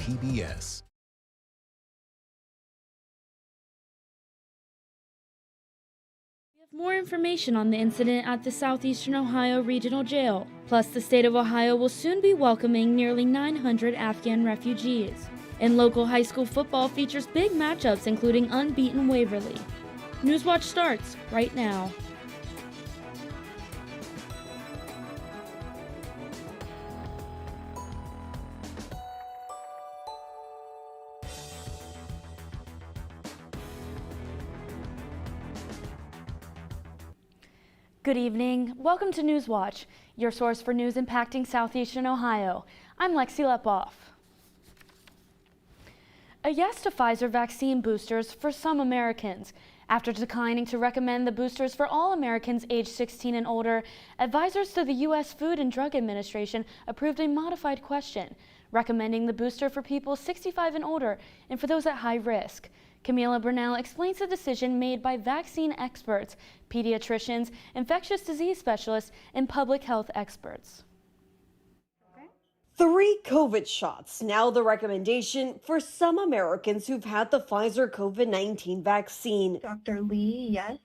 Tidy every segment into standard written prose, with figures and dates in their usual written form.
PBS. More information on the incident at the Southeastern Ohio Regional Jail. Plus, the state of Ohio will soon be welcoming nearly 900 Afghan refugees. And local high school football features big matchups, including unbeaten Waverly. Newswatch starts right now. Good evening. Welcome to Newswatch, your source for news impacting Southeastern Ohio. I'm Lexi Lepoff. A yes to Pfizer vaccine boosters for some Americans. After declining to recommend the boosters for all Americans aged 16 and older, advisors to the U.S. Food and Drug Administration approved a modified question, recommending the booster for people 65 and older and for those at high risk. Camila Burnell explains the decision made by vaccine experts, pediatricians, infectious disease specialists, and public health experts. 3 COVID shots, now the recommendation for some Americans who've had the Pfizer COVID-19 vaccine. Dr. Lee, yes.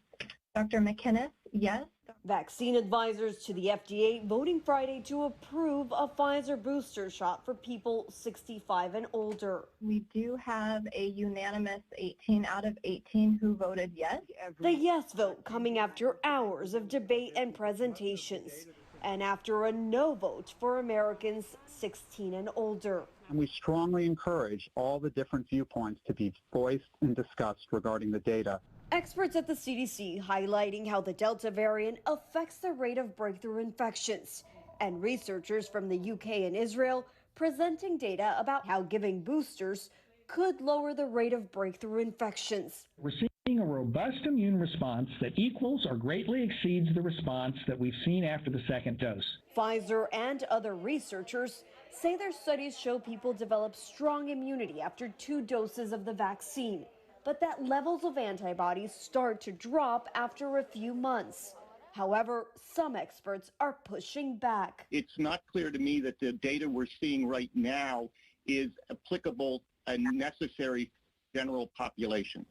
Dr. McKinnis, yes. Vaccine advisors to the FDA voting Friday to approve a Pfizer booster shot for people 65 and older. We do have a unanimous 18 out of 18 who voted yes. The yes vote coming after hours of debate and presentations, and after a no vote for Americans 16 and older. And we strongly encourage all the different viewpoints to be voiced and discussed regarding the data. Experts at the CDC highlighting how the Delta variant affects the rate of breakthrough infections, and researchers from the UK and Israel presenting data about how giving boosters could lower the rate of breakthrough infections. We're seeing a robust immune response that equals or greatly exceeds the response that we've seen after the second dose. Pfizer and other researchers say their studies show people develop strong immunity after 2 doses of the vaccine, but that levels of antibodies start to drop after a few months. However, some experts are pushing back. It's not clear to me that the data we're seeing right now is applicable and necessary general population.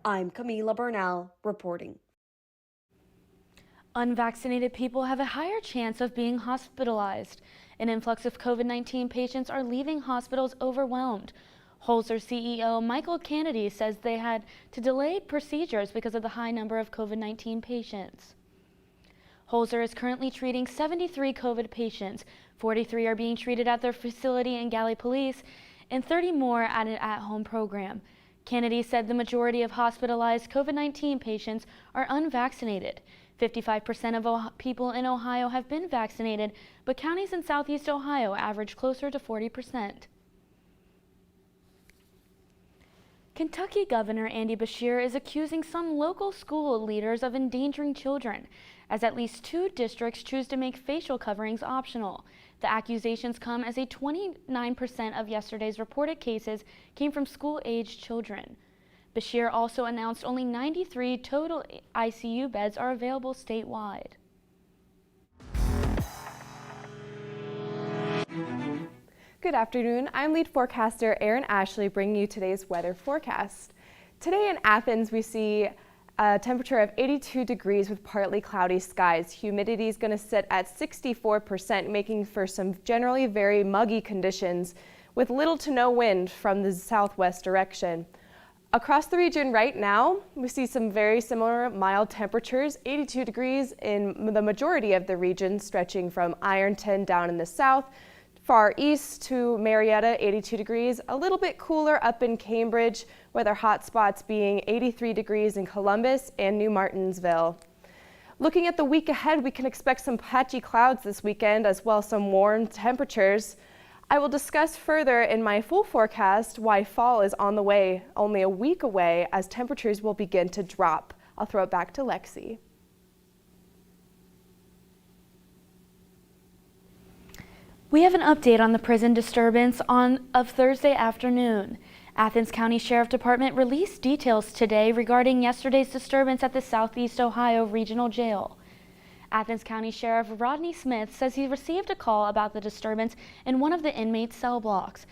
I'm Camila Burnell reporting. Unvaccinated people have a higher chance of being hospitalized. An influx of COVID-19 patients are leaving hospitals overwhelmed. Holzer CEO Michael Kennedy says they had to delay procedures because of the high number of COVID-19 patients. Holzer is currently treating 73 COVID patients. 43 are being treated at their facility in Gallipolis and 30 more at an at-home program. Kennedy said the majority of hospitalized COVID-19 patients are unvaccinated. 55% of people in Ohio have been vaccinated, but counties in Southeast Ohio average closer to 40%. Kentucky Governor Andy Beshear is accusing some local school leaders of endangering children, as at least 2 districts choose to make facial coverings optional. The accusations come as 29% of yesterday's reported cases came from school-aged children. Beshear also announced only 93 total ICU beds are available statewide. Good afternoon. I'm lead forecaster Erin Ashley bringing you today's weather forecast. Today in Athens we see a temperature of 82 degrees with partly cloudy skies. Humidity is going to sit at 64%, making for some generally very muggy conditions with little to no wind from the southwest direction. Across the region right now, we see some very similar mild temperatures, 82 degrees in the majority of the region, stretching from Ironton down in the south, far east to Marietta, 82 degrees, a little bit cooler up in Cambridge, with our hot spots being 83 degrees in Columbus and New Martinsville. Looking at the week ahead, we can expect some patchy clouds this weekend as well as some warm temperatures. I will discuss further in my full forecast why fall is on the way, only a week away, as temperatures will begin to drop. I'll throw it back to Lexi. We have an update on the prison disturbance of Thursday afternoon. Athens County Sheriff Department released details today regarding yesterday's disturbance at the Southeast Ohio Regional Jail. Athens County Sheriff Rodney Smith says he received a call about the disturbance in one of the inmates' cell blocks.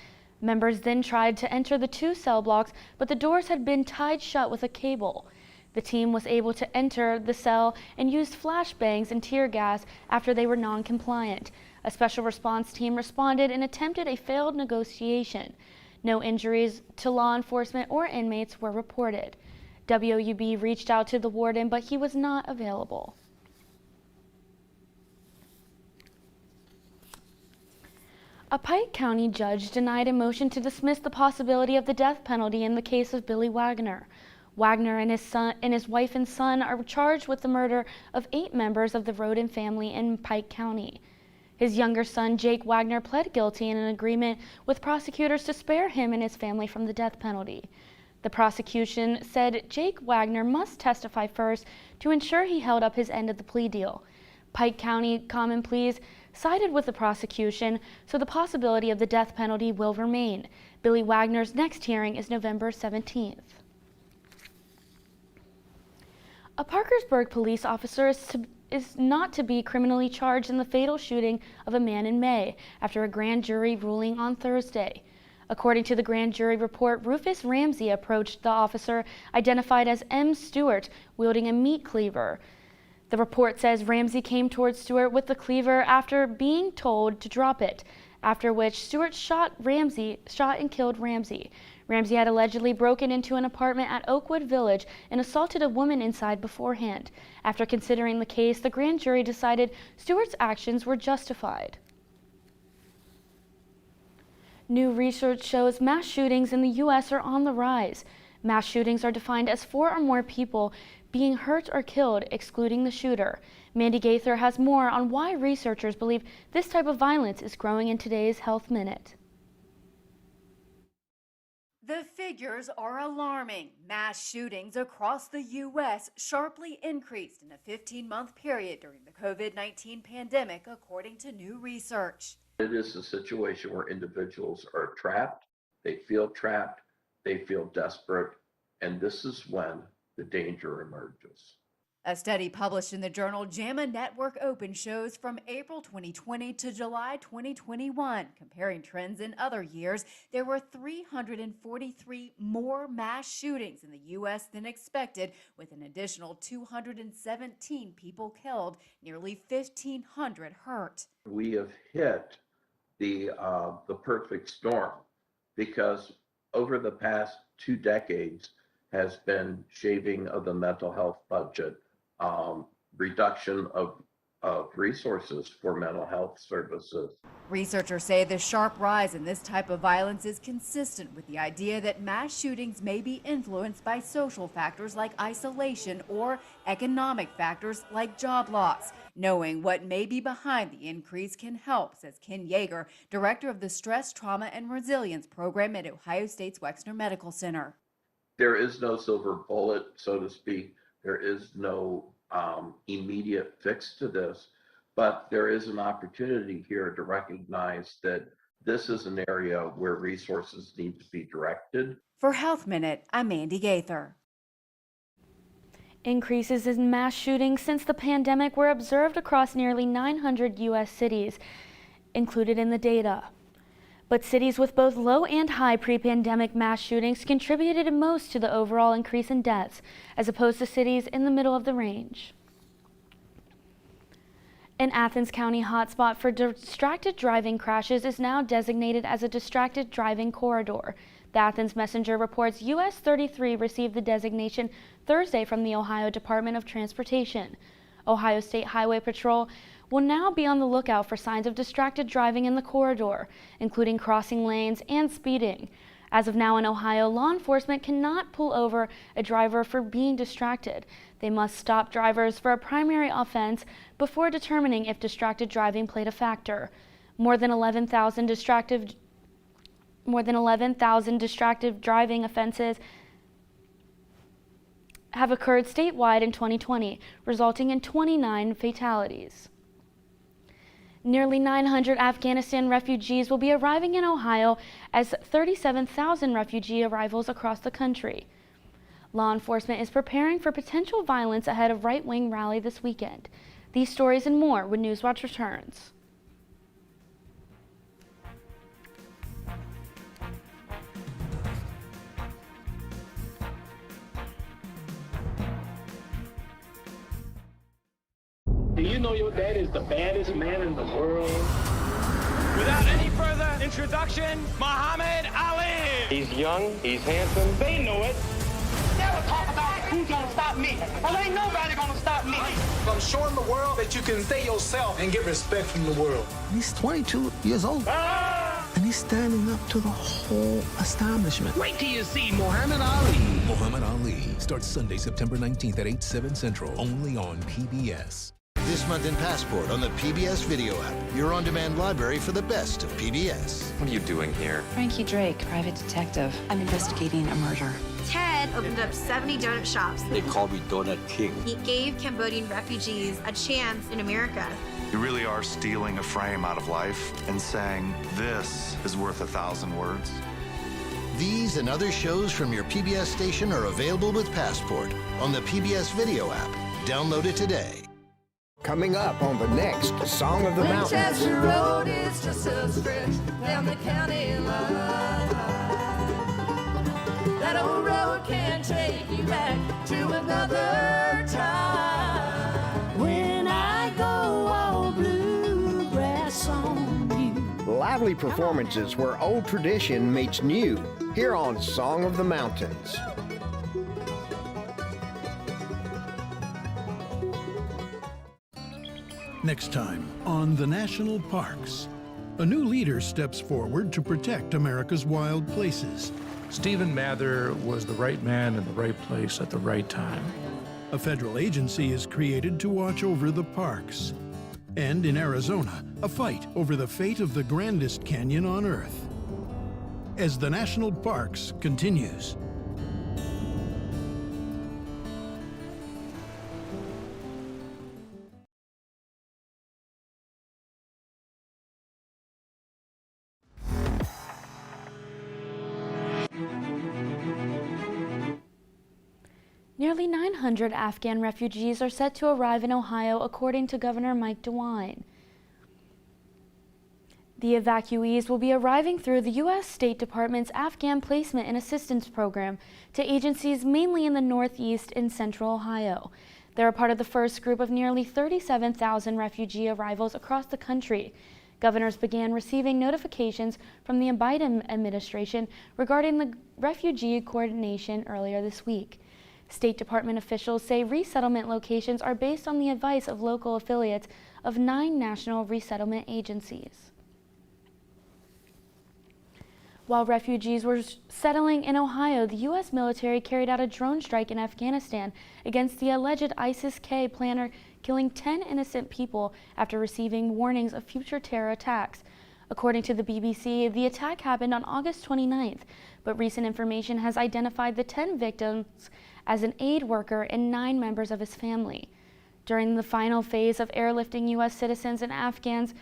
Members then tried to enter the 2 cell blocks, but the doors had been tied shut with a cable. The team was able to enter the cell and used flashbangs and tear gas after they were non-compliant. A special response team responded and attempted a failed negotiation. No injuries to law enforcement or inmates were reported. WOUB reached out to the warden, but he was not available. A Pike County judge denied a motion to dismiss the possibility of the death penalty in the case of Billy Wagner. Wagner and his wife and son are charged with the murder of 8 members of the Roden family in Pike County. His younger son, Jake Wagner, pled guilty in an agreement with prosecutors to spare him and his family from the death penalty. The prosecution said Jake Wagner must testify first to ensure he held up his end of the plea deal. Pike County Common Pleas sided with the prosecution, so the possibility of the death penalty will remain. Billy Wagner's next hearing is November 17th. A Parkersburg police officer is not to be criminally charged in the fatal shooting of a man in May after a grand jury ruling on Thursday. According to the grand jury report, Rufus Ramsey approached the officer identified as M. Stewart wielding a meat cleaver. The report says Ramsey came towards Stewart with the cleaver after being told to drop it, after which Stewart shot and killed Ramsey. Ramsey had allegedly broken into an apartment at Oakwood Village and assaulted a woman inside beforehand. After considering the case, the grand jury decided Stewart's actions were justified. New research shows mass shootings in the U.S. are on the rise. Mass shootings are defined as 4 or more people being hurt or killed, excluding the shooter. Mandy Gaither has more on why researchers believe this type of violence is growing in today's Health Minute. The figures are alarming. Mass shootings across the U.S. sharply increased in a 15-month period during the COVID-19 pandemic, according to new research. It is a situation where individuals are trapped, they feel desperate, and this is when the danger emerges. A study published in the journal JAMA Network Open shows from April 2020 to July 2021, comparing trends in other years, there were 343 more mass shootings in the U.S. than expected, with an additional 217 people killed, nearly 1,500 hurt. We have hit the perfect storm because over the past 2 decades has been shaving of the mental health budget, reduction of resources for mental health services. Researchers say the sharp rise in this type of violence is consistent with the idea that mass shootings may be influenced by social factors like isolation or economic factors like job loss. Knowing what may be behind the increase can help, says Ken Yeager, director of the Stress, Trauma, and Resilience program at Ohio State's Wexner Medical Center. There is no silver bullet, so to speak. There is no immediate fix to this, but there is an opportunity here to recognize that this is an area where resources need to be directed. For Health Minute, I'm Mandy Gaither. Increases in mass shootings since the pandemic were observed across nearly 900 U.S. cities included in the data. But cities with both low and high pre-pandemic mass shootings contributed most to the overall increase in deaths, as opposed to cities in the middle of the range. An Athens County hotspot for distracted driving crashes is now designated as a distracted driving corridor. The Athens Messenger reports US 33 received the designation Thursday from the Ohio Department of Transportation. Ohio State Highway Patrol will now be on the lookout for signs of distracted driving in the corridor, including crossing lanes and speeding. As of now in Ohio, law enforcement cannot pull over a driver for being distracted. They must stop drivers for a primary offense before determining if distracted driving played a factor. More than 11,000 distracted driving offenses have occurred statewide in 2020, resulting in 29 fatalities. Nearly 900 Afghanistan refugees will be arriving in Ohio as 37,000 refugee arrivals across the country. Law enforcement is preparing for potential violence ahead of right-wing rally this weekend. These stories and more when Newswatch returns. you know your dad is the baddest man in the world? Without any further introduction, Muhammad Ali. He's young, he's handsome. They know it. Never talk about who's gonna stop me. Well, ain't nobody gonna stop me. I'm showing the world that you can stay yourself and get respect from the world. He's 22 years old. And he's standing up to the whole establishment. Wait till you see Muhammad Ali. Muhammad Ali starts Sunday, September 19th at 8/7 Central, only on PBS. This month in Passport on the PBS video app, your on-demand library for the best of PBS. What are you doing here? Frankie Drake, private detective. I'm investigating a murder. Ted opened up 70 donut shops. They call me Donut King. He gave Cambodian refugees a chance in America. You really are stealing a frame out of life and saying, this is worth 1,000 words. These and other shows from your PBS station are available with Passport on the PBS video app. Download it today. Coming up on the next Song of the Mountains. Winchester Road is just a stretch down the county line. That old road can take you back to another time. When I go all bluegrass on you. Lively performances where old tradition meets new, here on Song of the Mountains. Next time on the National Parks, a new leader steps forward to protect America's wild places. Stephen Mather was the right man in the right place at the right time. A federal agency is created to watch over the parks. And in Arizona, a fight over the fate of the grandest canyon on Earth. As the National Parks continues. Nearly 900 Afghan refugees are set to arrive in Ohio, according to Governor Mike DeWine. The evacuees will be arriving through the U.S. State Department's Afghan Placement and Assistance Program to agencies mainly in the Northeast and Central Ohio. They're a part of the first group of nearly 37,000 refugee arrivals across the country. Governors began receiving notifications from the Biden administration regarding the refugee coordination earlier this week. State Department officials say resettlement locations are based on the advice of local affiliates of 9 national resettlement agencies. While refugees were settling in Ohio, the U.S. military carried out a drone strike in Afghanistan against the alleged ISIS-K planner, killing 10 innocent people after receiving warnings of future terror attacks. According to the BBC, the attack happened on August 29th, but recent information has identified the 10 victims as an aid worker and 9 members of his family. During the final phase of airlifting U.S. citizens and Afghans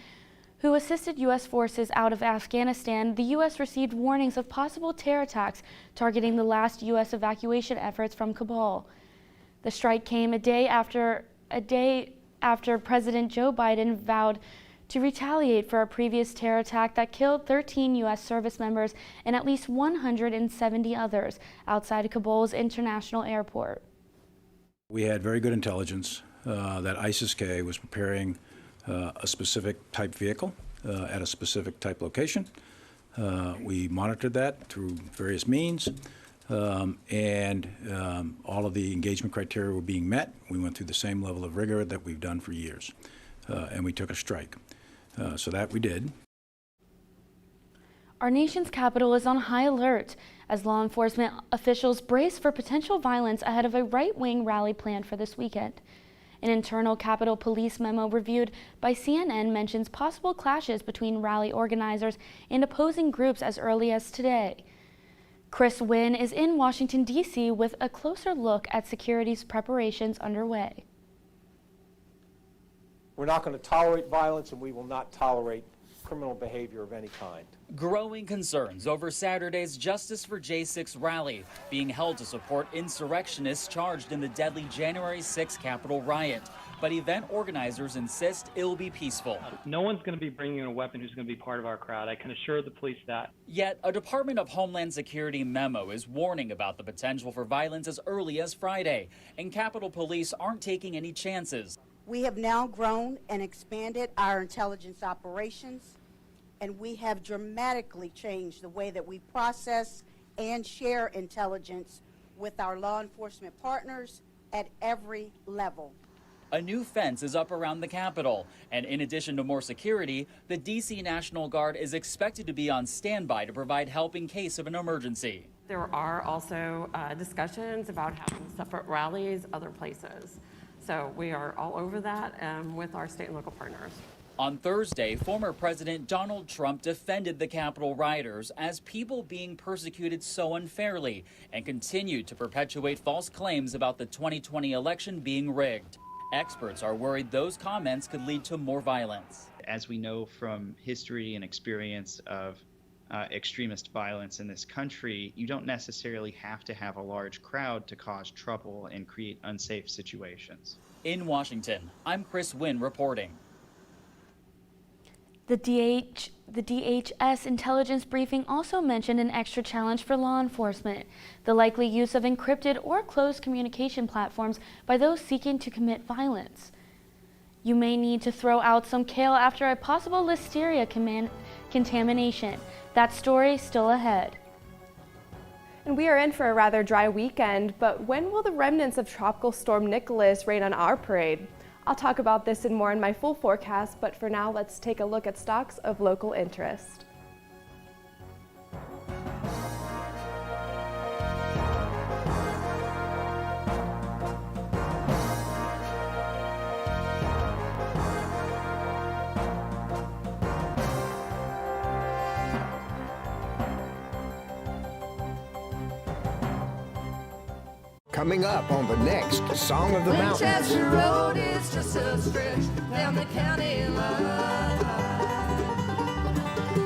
who assisted U.S. forces out of Afghanistan, the U.S. received warnings of possible terror attacks targeting the last U.S. evacuation efforts from Kabul. The strike came a day after President Joe Biden vowed to retaliate for a previous terror attack that killed 13 U.S. service members and at least 170 others outside Kabul's international airport. We had very good intelligence that ISIS-K was preparing a specific type vehicle at a specific type location. We monitored that through various means, and all of the engagement criteria were being met. We went through the same level of rigor that we've done for years, and we took a strike. So that we did. Our nation's capital is on high alert as law enforcement officials brace for potential violence ahead of a right-wing rally planned for this weekend. An internal Capitol Police memo reviewed by CNN mentions possible clashes between rally organizers and opposing groups as early as today. Chris Wynn is in Washington, D.C. with a closer look at security's preparations underway. We're not going to tolerate violence, and we will not tolerate criminal behavior of any kind. Growing concerns over Saturday's Justice for J6 rally being held to support insurrectionists charged in the deadly January 6 Capitol riot. But event organizers insist it'll be peaceful. No one's going to be bringing in a weapon who's going to be part of our crowd. I can assure the police that. Yet a Department of Homeland Security memo is warning about the potential for violence as early as Friday, and Capitol Police aren't taking any chances. We have now grown and expanded our intelligence operations, and we have dramatically changed the way that we process and share intelligence with our law enforcement partners at every level. A new fence is up around the Capitol, and in addition to more security, the D.C. National Guard is expected to be on standby to provide help in case of an emergency. There are also discussions about having separate rallies other places. So we are all over that with our state and local partners. On Thursday, former President Donald Trump defended the Capitol rioters as people being persecuted so unfairly and continued to perpetuate false claims about the 2020 election being rigged. Experts are worried those comments could lead to more violence. As we know from history and experience of extremist violence in this country, you don't necessarily have to have a large crowd to cause trouble and create unsafe situations. In Washington, I'm Chris Wynn reporting. The DHS intelligence briefing also mentioned an extra challenge for law enforcement, the likely use of encrypted or closed communication platforms by those seeking to commit violence. You may need to throw out some kale after a possible Listeria contamination. That story still ahead. And we are in for a rather dry weekend, but when will the remnants of Tropical Storm Nicholas rain on our parade? I'll talk about this and more in my full forecast, but for now, let's take a look at stocks of local interest. Coming up on the next Song of the Mountains. Winchester Road is just a stretch down the county line.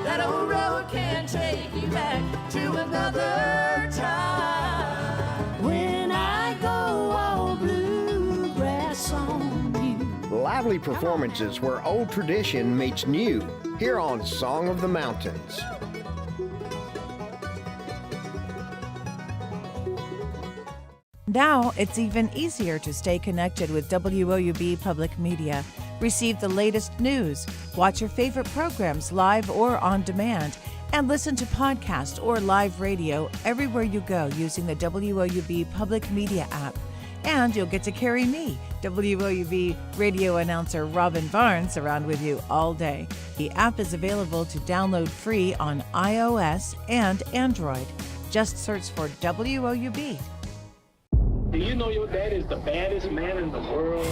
That old road can take you back to another time. When I go all bluegrass on you. Lively performances where old tradition meets new, here on Song of the Mountains. Now, it's even easier to stay connected with WOUB Public Media. Receive the latest news, watch your favorite programs live or on demand, and listen to podcasts or live radio everywhere you go using the WOUB Public Media app. And you'll get to carry me, WOUB radio announcer Robin Barnes, around with you all day. The app is available to download free on iOS and Android. Just search for WOUB. Do you know your dad is the baddest man in the world?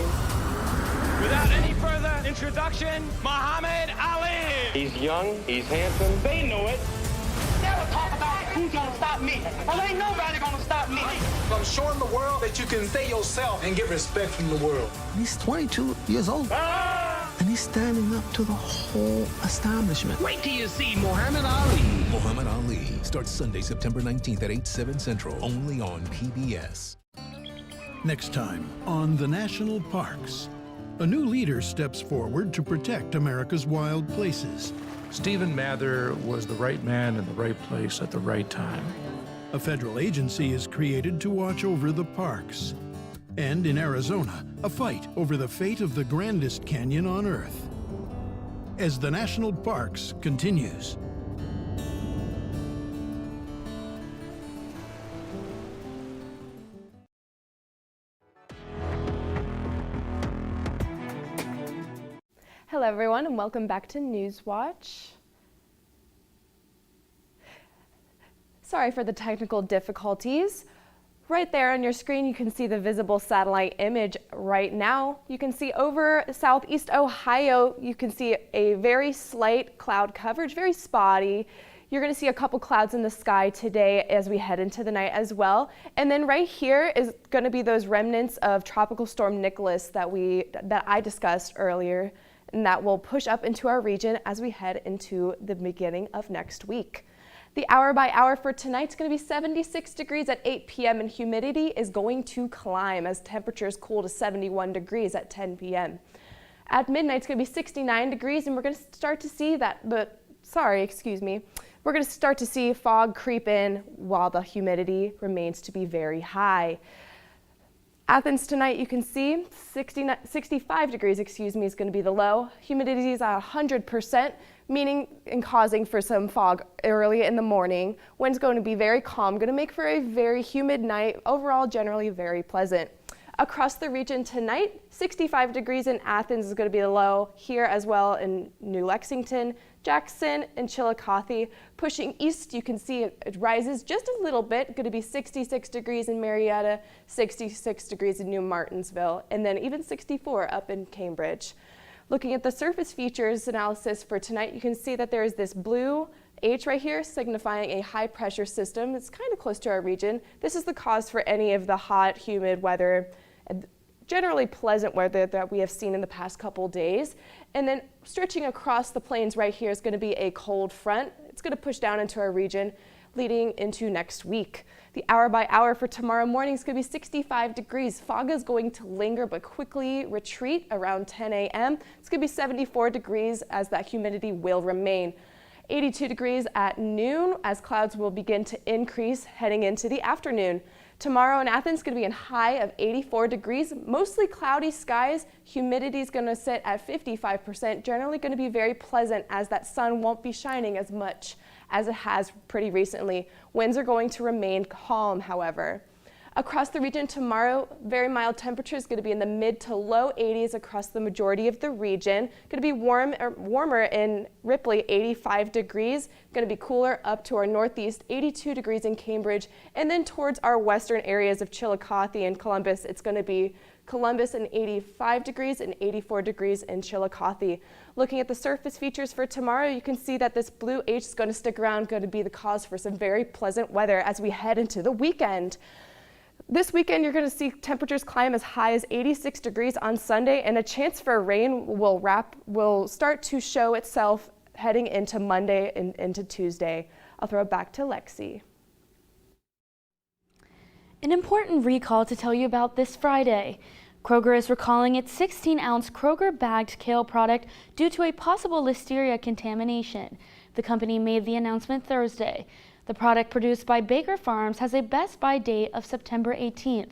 Without any further introduction, Muhammad Ali! He's young, he's handsome. They know it. Never talk about who's gonna stop me. Well, ain't nobody gonna stop me. I'm showing the world that you can stay yourself and get respect from the world. He's 22 years old. And he's standing up to the whole establishment. Wait till you see Muhammad Ali. Muhammad Ali starts Sunday, September 19th at 8/7 Central, only on PBS. Next time on the National Parks, a new leader steps forward to protect America's wild places. Stephen Mather was the right man in the right place at the right time. A federal agency is created to watch over the parks. And in Arizona, a fight over the fate of the grandest canyon on Earth. As the National Parks continues. Hello everyone and welcome back to Newswatch. Sorry for the technical difficulties. Right there on your screen you can see the visible satellite image right now. You can see over southeast Ohio, you can see a very slight cloud coverage, very spotty. You're going to see a couple clouds in the sky today as we head into the night as well. And then right here is going to be those remnants of Tropical Storm Nicholas that I discussed earlier, and that will push up into our region as we head into the beginning of next week. The hour by hour for tonight's going to be 76 degrees at 8 p.m. and humidity is going to climb as temperatures cool to 71 degrees at 10 p.m. At midnight it's going to be 69 degrees and we're going to start to see we're going to start to see fog creep in while the humidity remains to be very high. Athens tonight, you can see 65 degrees, is going to be the low. Humidity is at 100%, meaning and causing for some fog early in the morning. Wind's going to be very calm, going to make for a very humid night. Overall, generally very pleasant. Across the region tonight, 65 degrees in Athens is going to be the low. Here as well in New Lexington, Jackson, and Chillicothe. Pushing east, you can see it rises just a little bit. Going to be 66 degrees in Marietta, 66 degrees in New Martinsville, and then even 64 up in Cambridge. Looking at the surface features analysis for tonight, you can see that there is this blue H right here signifying a high pressure system. It's kind of close to our region. This is the cause for any of the hot, humid weather, and generally pleasant weather that we have seen in the past couple days. And then stretching across the plains right here is going to be a cold front. It's going to push down into our region leading into next week. The hour by hour for tomorrow morning is going to be 65 degrees. Fog is going to linger but quickly retreat around 10 a.m. It's going to be 74 degrees as that humidity will remain. 82 degrees at noon as clouds will begin to increase heading into the afternoon. Tomorrow in Athens is going to be a high of 84 degrees, mostly cloudy skies. Humidity is going to sit at 55%, generally going to be very pleasant as that sun won't be shining as much as it has pretty recently. Winds are going to remain calm, however. Across the region tomorrow, very mild temperatures going to be in the mid to low 80s across the majority of the region. Going to be warmer in Ripley, 85 degrees. Going to be cooler up to our northeast, 82 degrees in Cambridge. And then towards our western areas of Chillicothe and Columbus, it's going to be Columbus in 85 degrees and 84 degrees in Chillicothe. Looking at the surface features for tomorrow, you can see that this blue H is going to stick around, going to be the cause for some very pleasant weather as we head into the weekend. This weekend, you're going to see temperatures climb as high as 86 degrees on Sunday, and a chance for rain will start to show itself heading into Monday and into Tuesday. I'll throw it back to Lexi. An important recall to tell you about this Friday. Kroger is recalling its 16-ounce Kroger bagged kale product due to a possible Listeria contamination. The company made the announcement Thursday. The product produced by Baker Farms has a best buy date of September 18th.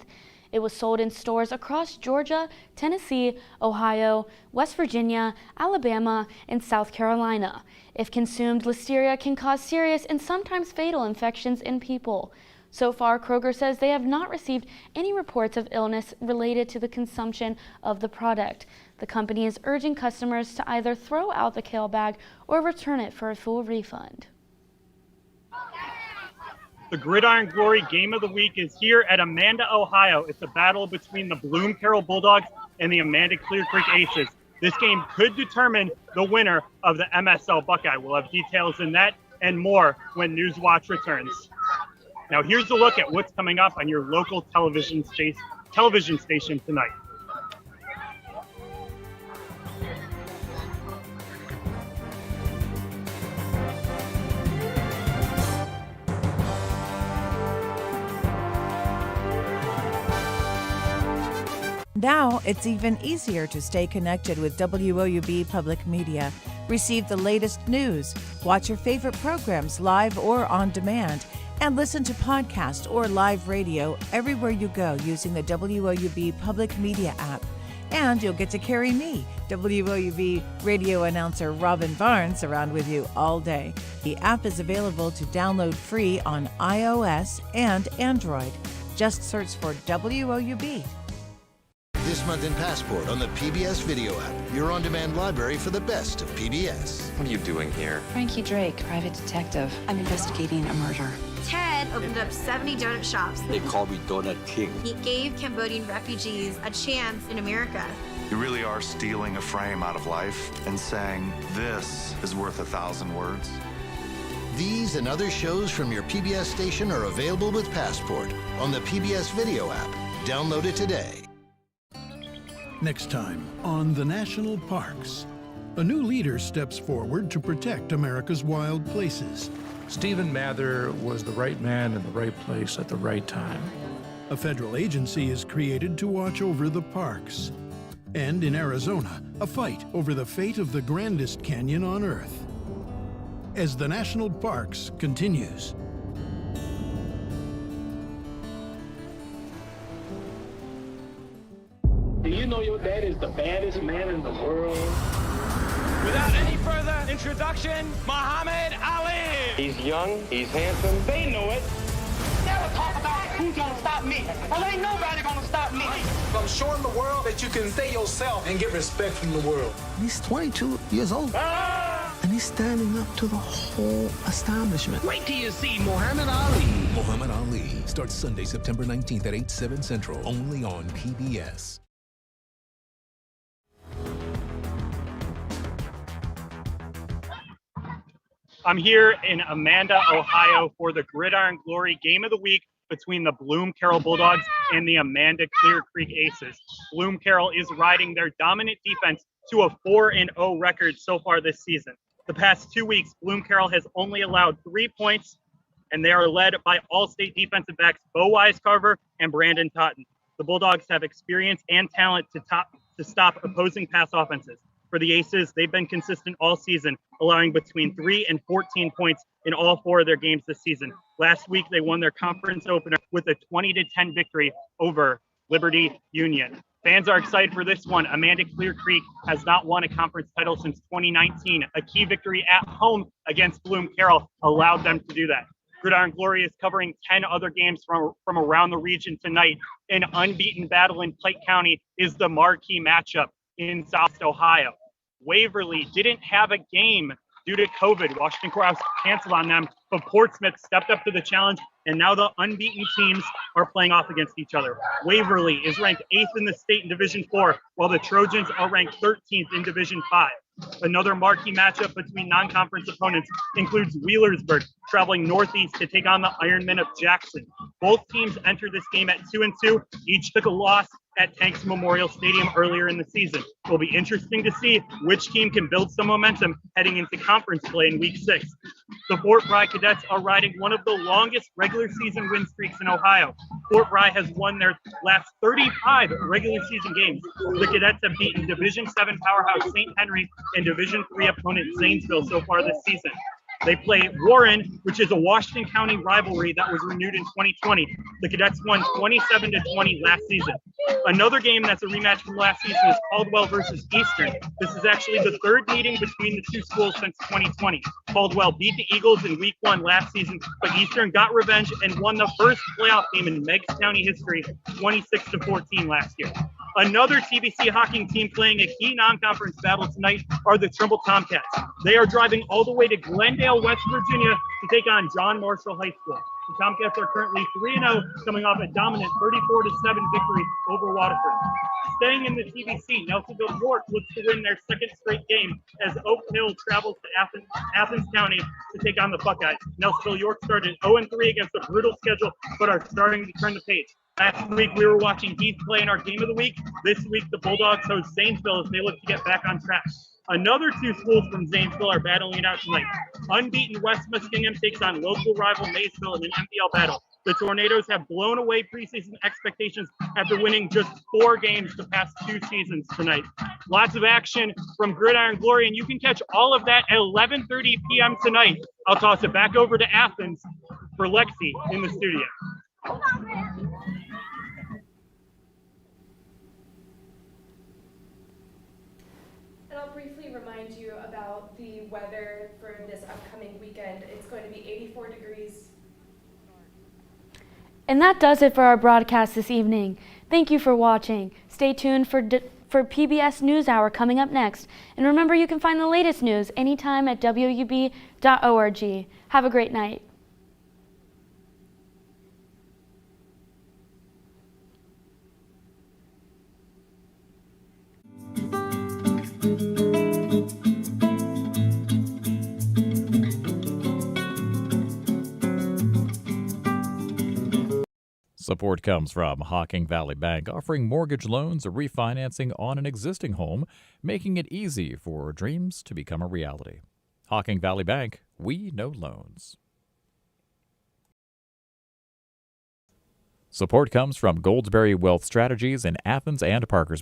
It was sold in stores across Georgia, Tennessee, Ohio, West Virginia, Alabama, and South Carolina. If consumed, Listeria can cause serious and sometimes fatal infections in people. So far, Kroger says they have not received any reports of illness related to the consumption of the product. The company is urging customers to either throw out the kale bag or return it for a full refund. The Gridiron Glory Game of the Week is here at Amanda, Ohio. It's a battle between the Bloom Carroll Bulldogs and the Amanda Clear Creek Aces. This game could determine the winner of the MSL Buckeye. We'll have details in that and more when Newswatch returns. Now here's a look at what's coming up on your local television station tonight. Now it's even easier to stay connected with WOUB Public Media. Receive the latest news, watch your favorite programs live or on demand, and listen to podcast or live radio everywhere you go using the WOUB Public Media app. And you'll get to carry me, WOUB radio announcer Robin Barnes, around with you all day. The app is available to download free on iOS and Android. Just search for WOUB. This month in Passport on the PBS Video app, your on-demand library for the best of PBS. What are you doing here? Frankie Drake, private detective. I'm investigating a murder. Ted opened up 70 donut shops. They call me Donut King. He gave Cambodian refugees a chance in America. You really are stealing a frame out of life and saying, this is worth 1,000 words. These and other shows from your PBS station are available with Passport on the PBS Video app. Download it today. Next time on the National Parks, a new leader steps forward to protect America's wild places. Stephen Mather was the right man in the right place at the right time. A federal agency is created to watch over the parks. And in Arizona, a fight over the fate of the grandest canyon on Earth. As the National Parks continues. you know your dad is the baddest man in the world? Without any further introduction, Muhammad Ali. He's young, he's handsome. They know it. Never talk about who's gonna stop me. Well, ain't nobody gonna stop me. I'm showing the world that you can stay yourself and get respect from the world. He's 22 years old. And he's standing up to the whole establishment. Wait till you see Muhammad Ali. Muhammad Ali starts Sunday, September 19th at 8/7 Central, only on PBS. I'm here in Amanda, Ohio for the Gridiron Glory Game of the Week between the Bloom Carroll Bulldogs and the Amanda Clear Creek Aces. Bloom Carroll is riding their dominant defense to a 4-0 record so far this season. The past 2 weeks, Bloom Carroll has only allowed 3 points, and they are led by All-State defensive backs Bo Wisecarver and Brandon Totten. The Bulldogs have experience and talent to stop opposing pass offenses. For the Aces, they've been consistent all season, allowing between 3 and 14 points in all 4 of their games this season. Last week, they won their conference opener with a 20-10 victory over Liberty Union. Fans are excited for this one. Amanda Clear Creek has not won a conference title since 2019. A key victory at home against Bloom Carroll allowed them to do that. Gridiron Glory is covering 10 other games from around the region tonight. An unbeaten battle in Pike County is the marquee matchup in South Ohio. Waverly didn't have a game due to COVID. Washington Courthouse canceled on them, but Portsmouth stepped up to the challenge, and now the unbeaten teams are playing off against each other. Waverly is ranked 8th in the state in Division 4, while the Trojans are ranked 13th in Division 5. Another marquee matchup between non-conference opponents includes Wheelersburg traveling northeast to take on the Ironmen of Jackson. Both teams entered this game at 2-2. Each took a loss at Tanks Memorial Stadium earlier in the season. It will be interesting to see which team can build some momentum heading into conference play in Week 6. The Fort Bragg Cadets are riding one of the longest regular season win streaks in Ohio. Fort Bragg has won their last 35 regular season games. The Cadets have beaten Division 7 powerhouse St. Henry and Division 3 opponent Zanesville so far this season. They play Warren, which is a Washington County rivalry that was renewed in 2020. The Cadets won 27-20 last season. Another game that's a rematch from last season is Caldwell versus Eastern. This is actually the third meeting between the two schools since 2020. Caldwell beat the Eagles in Week 1 last season, but Eastern got revenge and won the first playoff game in Meigs County history, 26-14 last year. Another TBC Hawking team playing a key non-conference battle tonight are the Trimble Tomcats. They are driving all the way to Glendale, West Virginia to take on John Marshall High School. The Tomcats are currently 3-0, coming off a dominant 34-7 victory over Waterford. Staying in the TBC, Nelsonville York looks to win their second straight game as Oak Hill travels to Athens County to take on the Buckeyes. Nelsonville York started 0-3 against a brutal schedule, but are starting to turn the page. Last week, we were watching Heath play in our Game of the Week. This week, the Bulldogs host Zanesville as they look to get back on track. Another two schools from Zanesville are battling it out tonight. Unbeaten West Muskingum takes on local rival Maysville in an MPL battle. The Tornadoes have blown away preseason expectations after winning just 4 games the past 2 seasons tonight. Lots of action from Gridiron Glory, and you can catch all of that at 11:30 p.m. tonight. I'll toss it back over to Athens for Lexi in the studio. And I'll briefly remind you about the weather for this upcoming weekend. It's going to be 84 degrees. And that does it for our broadcast this evening. Thank you for watching. Stay tuned for PBS NewsHour coming up next. And remember, you can find the latest news anytime at WOUB.org. Have a great night. Support comes from Hocking Valley Bank, offering mortgage loans or refinancing on an existing home, making it easy for dreams to become a reality. Hocking Valley Bank, we know loans. Support comes from Goldsberry Wealth Strategies in Athens and Parkersburg.